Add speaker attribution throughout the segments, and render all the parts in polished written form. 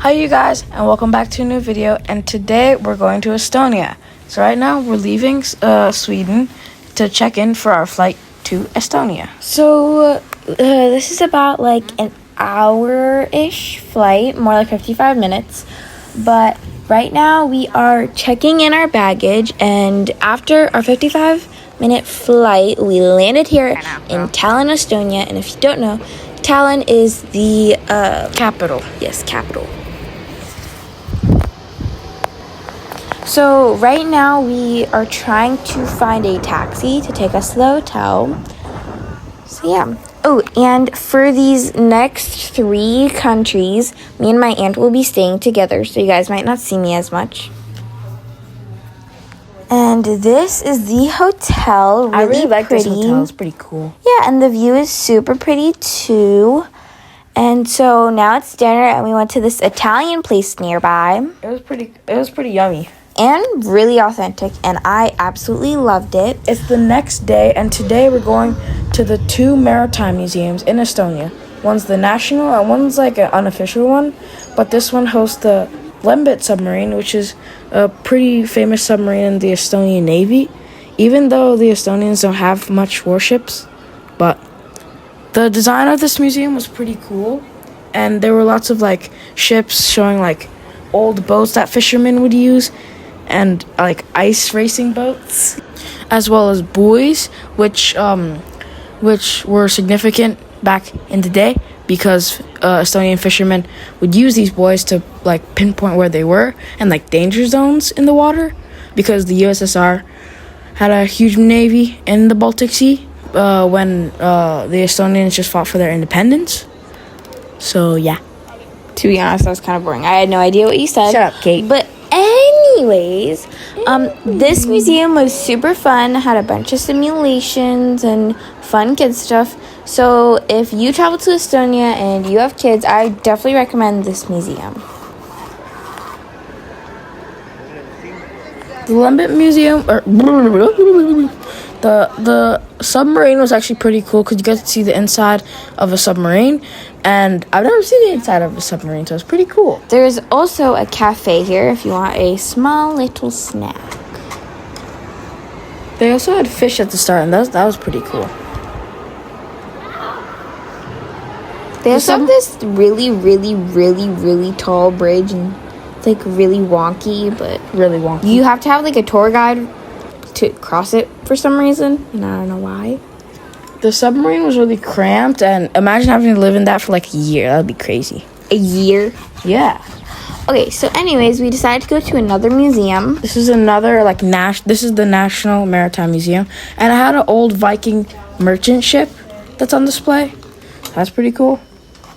Speaker 1: Hi you guys, and welcome back to a new video. And today we're going to Estonia. So right now we're leaving Sweden to check in for our flight to Estonia.
Speaker 2: So this is about like an hour-ish flight, more like 55 minutes. But right now we are checking in our baggage, and after our 55-minute flight, we landed here in Tallinn, Estonia. And if you don't know, Tallinn is the
Speaker 1: Capital.
Speaker 2: Yes, capital. So right now we are trying to find a taxi to take us to the hotel. So yeah. Oh, and for these next 3 countries, me and my aunt will be staying together, so you guys might not see me as much. And this is the hotel.
Speaker 1: I really like
Speaker 2: pretty.
Speaker 1: this hotel. It's pretty cool.
Speaker 2: Yeah, and the view is super pretty too. And so now it's dinner, and we went to this Italian place nearby.
Speaker 1: It was pretty yummy.
Speaker 2: And really authentic, and I absolutely loved it.
Speaker 1: It's the next day, and today we're going to the 2 maritime museums in Estonia. One's the national, and one's like an unofficial one. But this one hosts the Lembit submarine, which is a pretty famous submarine in the Estonian Navy. Even though the Estonians don't have much warships, but the design of this museum was pretty cool. And there were lots of like ships showing like old boats that fishermen would use, and like ice racing boats, as well as buoys, which were significant back in the day because Estonian fishermen would use these buoys to like pinpoint where they were and like danger zones in the water, because the USSR had a huge navy in the Baltic Sea when the Estonians just fought for their independence. So yeah.
Speaker 2: To be honest, that was kind of boring. I had no idea what you said.
Speaker 1: Shut up, Kate.
Speaker 2: But anyways, this museum was super fun. Had a bunch of simulations and fun kid stuff. So if you travel to Estonia and you have kids, I definitely recommend this museum.
Speaker 1: The Lembit Museum, or the submarine was actually pretty cool because you get to see the inside of a submarine, and I've never seen the inside of a submarine, so it's pretty cool.
Speaker 2: There's also a cafe here if you want a small little snack.
Speaker 1: They also had fish at the start, and that was pretty cool.
Speaker 2: They also have this really, really, really, really tall bridge, and it's like really wonky, but
Speaker 1: Really wonky.
Speaker 2: you have to have like a tour guide to cross it for some reason, and I don't know why.
Speaker 1: The submarine was really cramped, and imagine having to live in that for like a year. That would be crazy.
Speaker 2: A year?
Speaker 1: Yeah.
Speaker 2: Okay, so anyways, we decided to go to another museum.
Speaker 1: This is another like this is the National Maritime Museum, and it had an old Viking merchant ship that's on display. That's pretty cool.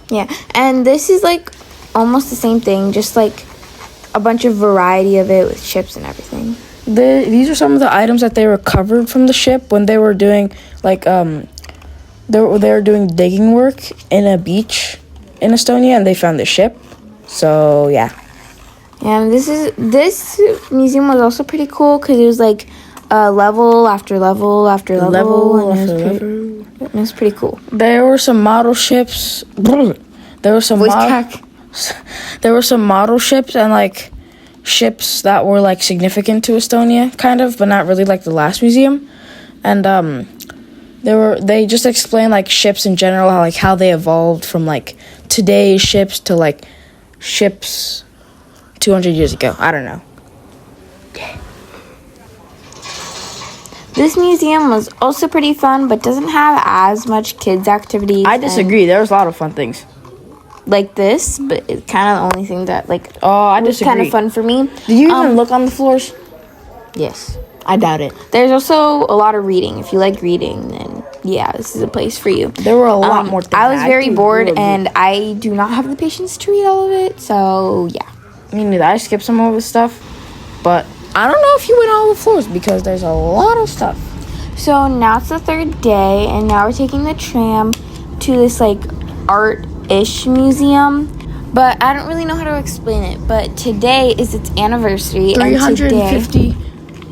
Speaker 2: Yeah, and this is like almost the same thing, just like a bunch of variety of it with ships and everything.
Speaker 1: These are some of the items that they recovered from the ship when they were doing like they were doing digging work in a beach in Estonia, and they found the ship. So yeah.
Speaker 2: And this museum was also pretty cool because it was like level after level after level, and it was pretty cool.
Speaker 1: There were some model ships. There were some model ships and like ships that were like significant to Estonia, kind of, but not really, like the last museum. And they just explained like ships in general, how they evolved from like today's ships to like ships 200 years ago. I don't know.
Speaker 2: This museum was also pretty fun, but doesn't have as much kids activities.
Speaker 1: I disagree. There was a lot of fun things
Speaker 2: like this, but it's kind of the only thing that like
Speaker 1: I
Speaker 2: was
Speaker 1: disagree.
Speaker 2: kind of fun for me.
Speaker 1: Did you even look on the floors?
Speaker 2: Yes.
Speaker 1: I doubt it.
Speaker 2: There's also a lot of reading. If you like reading, then yeah, this is a place for you.
Speaker 1: There were a lot more things.
Speaker 2: I was very bored, and I do not have the patience to read all of it, so yeah.
Speaker 1: Me neither. I skipped some of the stuff, but I don't know if you went all the floors because there's a lot of stuff.
Speaker 2: So now it's the 3rd day, and now we're taking the tram to this like art-ish museum. But I don't really know how to explain it. But today is its anniversary.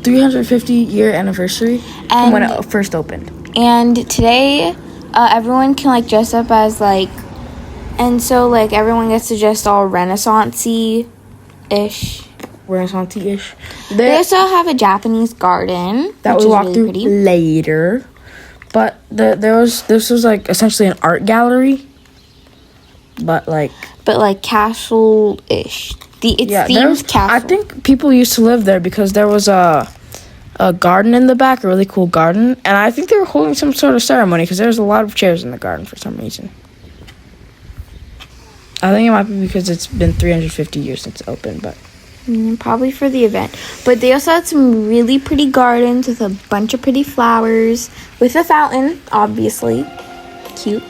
Speaker 1: 350-year anniversary from when it first opened.
Speaker 2: And today, everyone can like dress up as like And so, like, everyone gets to just all Renaissance-y-ish.
Speaker 1: Renaissance-ish.
Speaker 2: They also have a Japanese garden
Speaker 1: that
Speaker 2: which
Speaker 1: we
Speaker 2: is
Speaker 1: walk
Speaker 2: really
Speaker 1: through
Speaker 2: pretty.
Speaker 1: later. But this was like essentially an art gallery. But like
Speaker 2: castle-ish. It's themed castle.
Speaker 1: I think people used to live there because there was a garden in the back, a really cool garden, and I think they were holding some sort of ceremony because there's a lot of chairs in the garden for some reason. I think it might be because it's been 350 years since it opened, but
Speaker 2: Probably for the event. But they also had some really pretty gardens with a bunch of pretty flowers, with a fountain, obviously. Cute.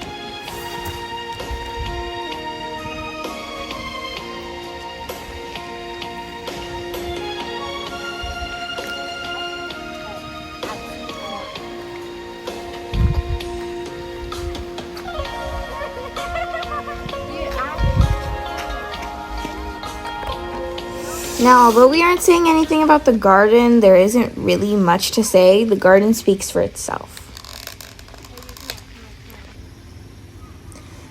Speaker 2: Now, although we aren't saying anything about the garden, there isn't really much to say. The garden speaks for itself.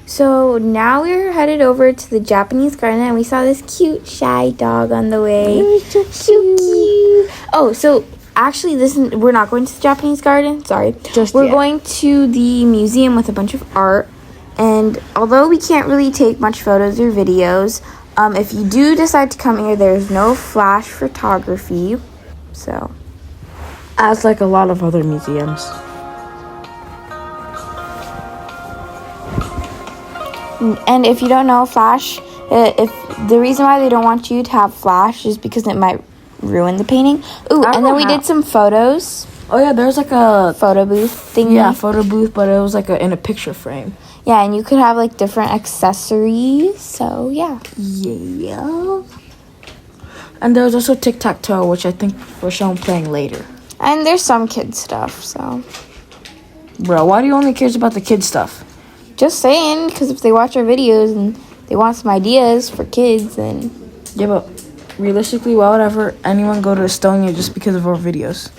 Speaker 2: So now we're headed over to the Japanese garden, and we saw this cute, shy dog on the way. So cute. Oh, so actually, we're not going to the Japanese garden. Sorry. We're going to the museum with a bunch of art. And although we can't really take much photos or videos, if you do decide to come here, there's no flash photography. So,
Speaker 1: as like a lot of other museums.
Speaker 2: And if you don't know, flash, if the reason why they don't want you to have flash is because it might ruin the painting. Ooh, and then we did some photos.
Speaker 1: Oh yeah, there's like a
Speaker 2: photo booth thing.
Speaker 1: Yeah, photo booth, but it was like in a picture frame.
Speaker 2: Yeah, and you could have like different accessories. So yeah.
Speaker 1: Yeah. And there was also tic-tac-toe, which I think we're shown playing later.
Speaker 2: And there's some kid stuff. So.
Speaker 1: Bro, why do you only care about the kid stuff?
Speaker 2: Just saying, because if they watch our videos and they want some ideas for kids, then...
Speaker 1: Yeah, but realistically, why would ever anyone go to Estonia just because of our videos?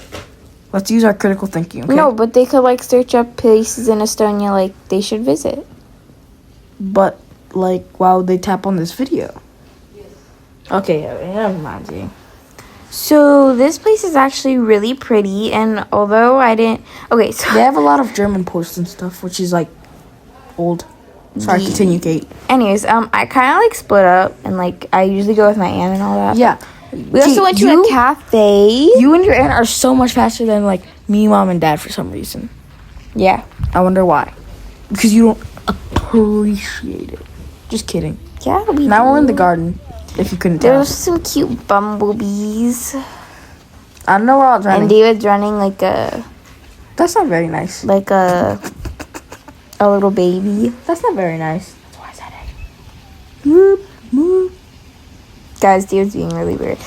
Speaker 1: Let's use our critical thinking, okay?
Speaker 2: No, but they could, like, search up places in Estonia, like, they should visit.
Speaker 1: But, like, why would they tap on this video? Okay, never mind, Jane.
Speaker 2: So, this place is actually really pretty, and although I didn't... Okay, so...
Speaker 1: They have a lot of German posts and stuff, which is, like... old. Sorry, continue, Kate.
Speaker 2: Anyways, I kind of, like, split up, and, like, I usually go with my aunt and all that.
Speaker 1: Yeah.
Speaker 2: We also went to a cafe.
Speaker 1: You and your aunt are so much faster than, like, me, mom, and dad for some reason.
Speaker 2: Yeah.
Speaker 1: I wonder why. Because you don't appreciate it. Just kidding.
Speaker 2: Yeah,
Speaker 1: Now we're in the garden, if you couldn't tell.
Speaker 2: There's some cute bumblebees.
Speaker 1: I don't know where I was running.
Speaker 2: And David's running like a...
Speaker 1: That's not very nice.
Speaker 2: Like a little baby.
Speaker 1: That's not very nice. That's why I said it. Whoop, whoop.
Speaker 2: Guys, David's being really weird.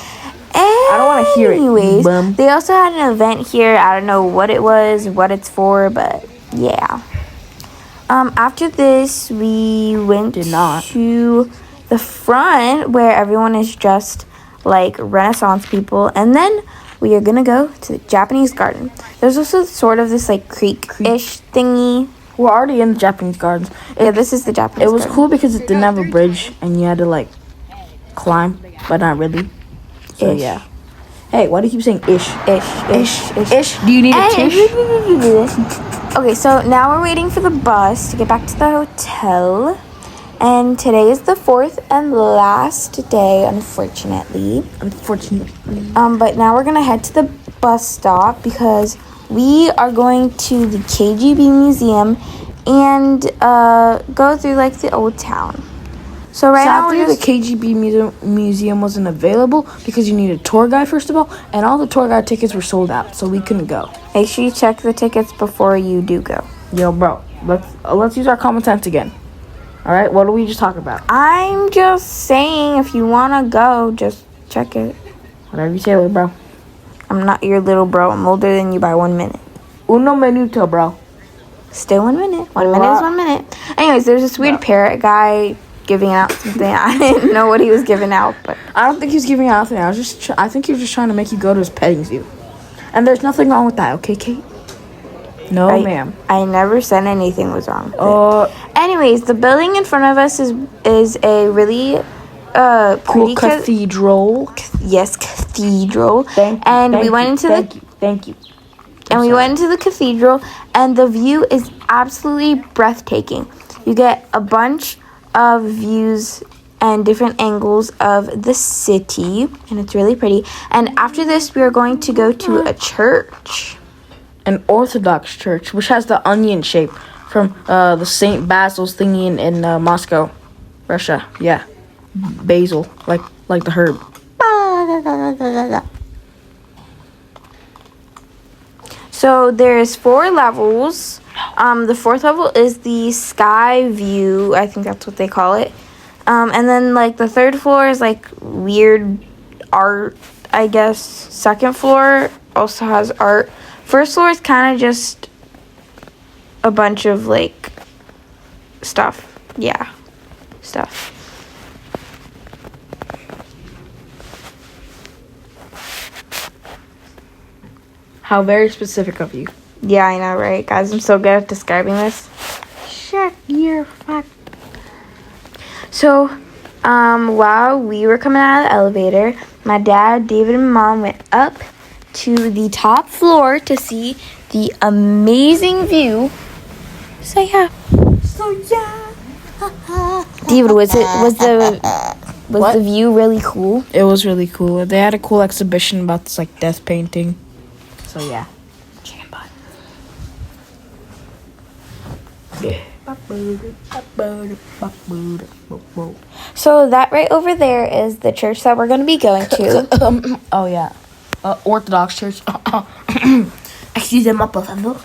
Speaker 1: I don't want to hear it.
Speaker 2: Anyways,
Speaker 1: Bum.
Speaker 2: they also had an event here. I don't know what it was, what it's for, but yeah. After this, we went to the front where everyone is dressed like Renaissance people, and then we are gonna go to the Japanese garden. There's also sort of this like creek-ish thingy.
Speaker 1: We're already in the Japanese gardens.
Speaker 2: Yeah, this is the Japanese
Speaker 1: It was
Speaker 2: garden.
Speaker 1: cool because it didn't have a bridge and you had to like climb, but not really. So
Speaker 2: Ish.
Speaker 1: yeah. Hey, why do you keep saying ish?
Speaker 2: Ish.
Speaker 1: Do you need a tish?
Speaker 2: Okay, so now we're waiting for the bus to get back to the hotel. And today is the fourth and last day, unfortunately. But now we're gonna head to the bus stop because we are going to the KGB museum and go through like the old town. So now
Speaker 1: the KGB museum wasn't available because you need a tour guide first of all, and all the tour guide tickets were sold out, so we couldn't go.
Speaker 2: Make sure you check the tickets before you do go.
Speaker 1: Yo, bro, let's use our common sense again. All right, what did we just talk about?
Speaker 2: I'm just saying, if you wanna go, just check it.
Speaker 1: Whatever you say, little bro.
Speaker 2: I'm not your little bro. I'm older than you by 1 minute.
Speaker 1: Uno minuto, bro.
Speaker 2: Still 1 minute. 1 minute is 1 minute. Anyways, there's this weird parrot guy giving out something. I didn't know what he was giving out, but
Speaker 1: I don't think he was giving out anything. I think he was just trying to make you go to his petting zoo. And there's nothing wrong with that, okay, Kate? No, ma'am.
Speaker 2: I never said anything was wrong with
Speaker 1: Uh,
Speaker 2: it. Anyways, the building in front of us is a really
Speaker 1: cool
Speaker 2: pretty
Speaker 1: cathedral.
Speaker 2: yes, cathedral.
Speaker 1: Thank you.
Speaker 2: We went into
Speaker 1: Thank you.
Speaker 2: we went into the cathedral, and the view is absolutely breathtaking. You get a bunch of views and different angles of the city, and it's really pretty. And after this, we are going to go to a church.
Speaker 1: An Orthodox church, which has the onion shape from the St. Basil's thingy in Moscow, Russia. Yeah, basil, like the herb.
Speaker 2: So there's 4 levels. The 4th level is the sky view. I think that's what they call it. And then like the 3rd floor is like weird art, I guess. 2nd floor also has art. 1st floor is kind of just a bunch of like stuff. Yeah, stuff.
Speaker 1: How very specific of you.
Speaker 2: Yeah, I know, right? Guys, I'm so good at describing this.
Speaker 1: Shut your fuck.
Speaker 2: So, while we were coming out of the elevator, my dad, David, and Mom went up to the top floor to see the amazing view. So yeah. David, was the view really cool?
Speaker 1: It was really cool. They had a cool exhibition about this like death painting. So yeah. Chicken butt.
Speaker 2: So that right over there is the church that we're going to be going to.
Speaker 1: Oh yeah. Orthodox church. Excusez-moi, por favor.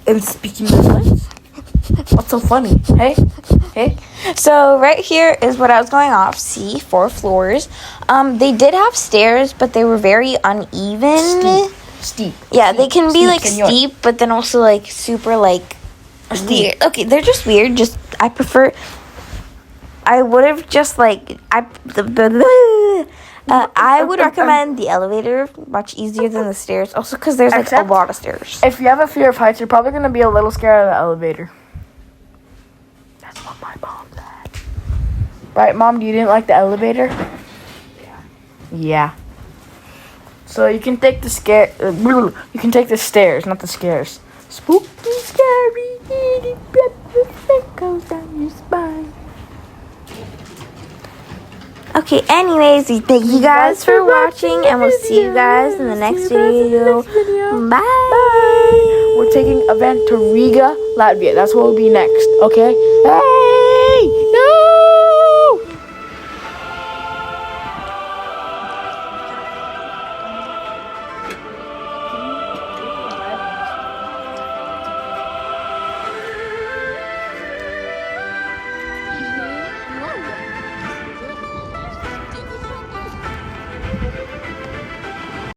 Speaker 1: And speaking English. What's so funny? Hey.
Speaker 2: So right here is what I was going off. See, 4 floors. They did have stairs, but they were very uneven.
Speaker 1: Steep.
Speaker 2: Yeah, they can be like
Speaker 1: senor.
Speaker 2: steep, but then also like super like weird. Okay, they're just weird. I would have just like I would recommend the elevator, much easier than the stairs. Also, because there's like a lot of stairs.
Speaker 1: If you have a fear of heights, you're probably gonna be a little scared of the elevator. That's what my mom said. Right, Mom? You didn't like the elevator? Yeah. So you can take the you can take the stairs, not the scares. Spooky, scary, it goes down your spine.
Speaker 2: Okay, anyways, we thank you guys for watching, and we'll see you guys in the next video. Bye.
Speaker 1: We're taking a van to Riga, Latvia. That's what will be next, okay? Hey!